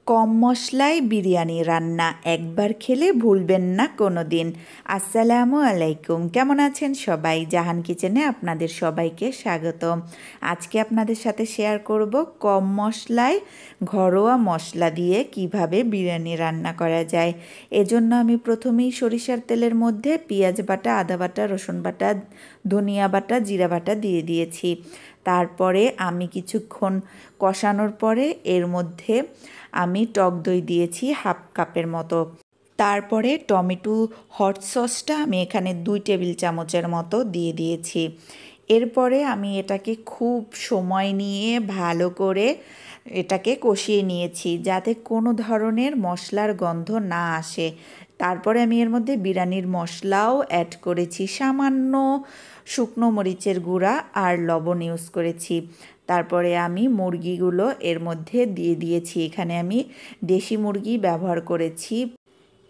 কম মশলায় বিরিয়ানি রান্না একবার খেলে ভুলবেন না কোনো দিন। আসসালামু আলাইকুম, কেমন আছেন সবাই? জাহান কিচেনে আপনাদের সবাইকে স্বাগতম। আজকে আপনাদের সাথে শেয়ার করব কম মশলায় ঘরোয়া মশলা দিয়ে কিভাবে বিরিয়ানি রান্না করা যায়। এজন্য আমি প্রথমেই সরিষার তেলের মধ্যে পেঁয়াজ বাটা, আদা বাটা, রসুন বাটা, ধনিয়া বাটা, জিরা বাটা দিয়ে দিয়েছি। তারপরে আমি কিছুক্ষণ কষানোর পরে এর মধ্যে আমি টক দই দিয়েছি হাফ কাপের মতো। তারপরে টমেটো হট সসটা আমি এখানে 2 টেবিল চামচের মতো দিয়ে দিয়েছি। এরপরে আমি এটাকে খুব সময় নিয়ে ভালো করে এটাকে কষিয়ে নিয়েছি যাতে কোনো ধরনের মশলার গন্ধ না আসে। তারপরে আমি এর মধ্যে বিরিয়ানির মশলাও অ্যাড করেছি, সামান্য শুকনো মরিচের গুঁড়া আর লবণ ইউজ করেছি। তারপরে আমি মুরগিগুলো এর মধ্যে দিয়ে দিয়েছি। এখানে আমি দেশি মুরগি ব্যবহার করেছি।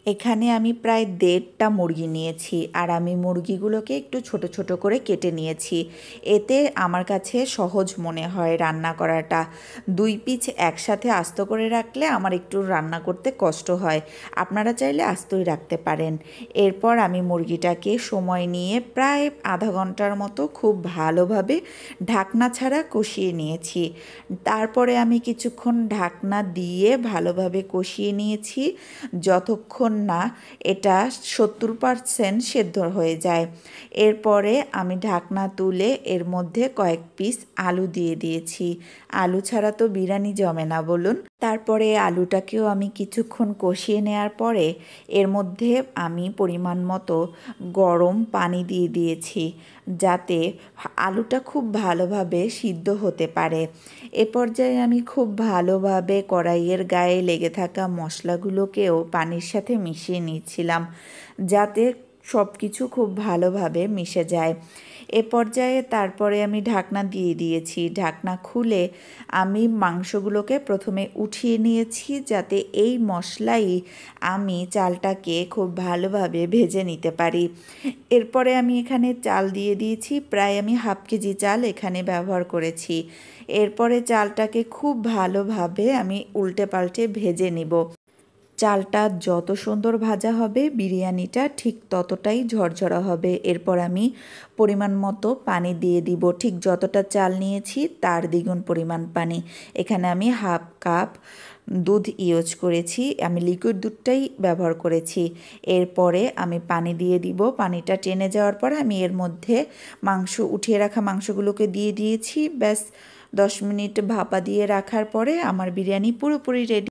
এখানে আমি প্রায় 1.5টা মুরগি নিয়েছি আর আমি মুরগিগুলোকে একটু ছোট ছোট করে কেটে নিয়েছি। এতে আমার কাছে সহজ মনে হয় রান্না করাটা। 2 পিস একসাথে আস্ত করে রাখলে আমার একটু রান্না করতে কষ্ট হয়, আপনারা চাইলে আস্তই রাখতে পারেন। এরপর আমি মুরগিটাকে সময় নিয়ে প্রায় আধা ঘন্টার মতো খুব ভালোভাবে ঢাকনা ছাড়া কষিয়ে নিয়েছি। তারপরে আমি কিছুক্ষণ ঢাকনা দিয়ে ভালোভাবে কষিয়ে নিয়েছি যতক্ষণ না এটা 70% সেদ্ধ হয়ে যায়। এরপরে আমি ঢাকনা তুলে এর মধ্যে কয়েক পিস আলু দিয়ে দিয়েছি। আলু ছাড়া তো বিরিয়ানি জমে না বলুন। তারপরে আলুটাকেও আমি কিছুক্ষণ কষিয়ে নেওয়ার পরে এর মধ্যে আমি পরিমাণ মতো গরম পানি দিয়ে দিয়েছি যাতে আলুটা খুব ভালোভাবে সিদ্ধ হতে পারে। এ পর্যায়ে আমি খুব ভালোভাবে কড়াইয়ের গায়ে লেগে থাকা মশলাগুলোকেও পানির সাথে মিশিয়ে নিচ্ছিলাম যাতে সব কিছু খুব ভালোভাবে মিশে যায়। এ পর্যায়ে তারপরে আমি ঢাকনা দিয়ে দিয়েছি। ঢাকনা খুলে আমি মাংসগুলোকে প্রথমে উঠিয়ে নিয়েছি যাতে এই মশলাই আমি চালটাকে খুব ভালোভাবে ভেজে নিতে পারি। এরপরে আমি এখানে চাল দিয়ে দিয়েছি, প্রায় আমি হাফ কেজি চাল এখানে ব্যবহার করেছি। এরপরে চালটাকে খুব ভালোভাবে আমি উল্টে পাল্টে ভেজে নিব। চালটা যত সুন্দর ভাজা হবে বিরিয়ানিটা ঠিক ততটাই ঝরঝরা হবে। এরপর আমি পরিমাণ মতো পানি দিয়ে দিব, ঠিক যতটা চাল নিয়েছি তার দ্বিগুণ পরিমাণ পানি। এখানে আমি হাফ কাপ দুধ ইউজ করেছি, আমি লিকুইড দুধটাই ব্যবহার করেছি। এরপরে আমি পানি দিয়ে দিব। পানিটা টেনে যাওয়ার পর আমি এর মধ্যে উঠিয়ে রাখা মাংসগুলোকে দিয়ে দিয়েছি। ব্যাস 10 মিনিট ভাপা দিয়ে রাখার পরে আমার বিরিয়ানি পুরোপুরি রেডি।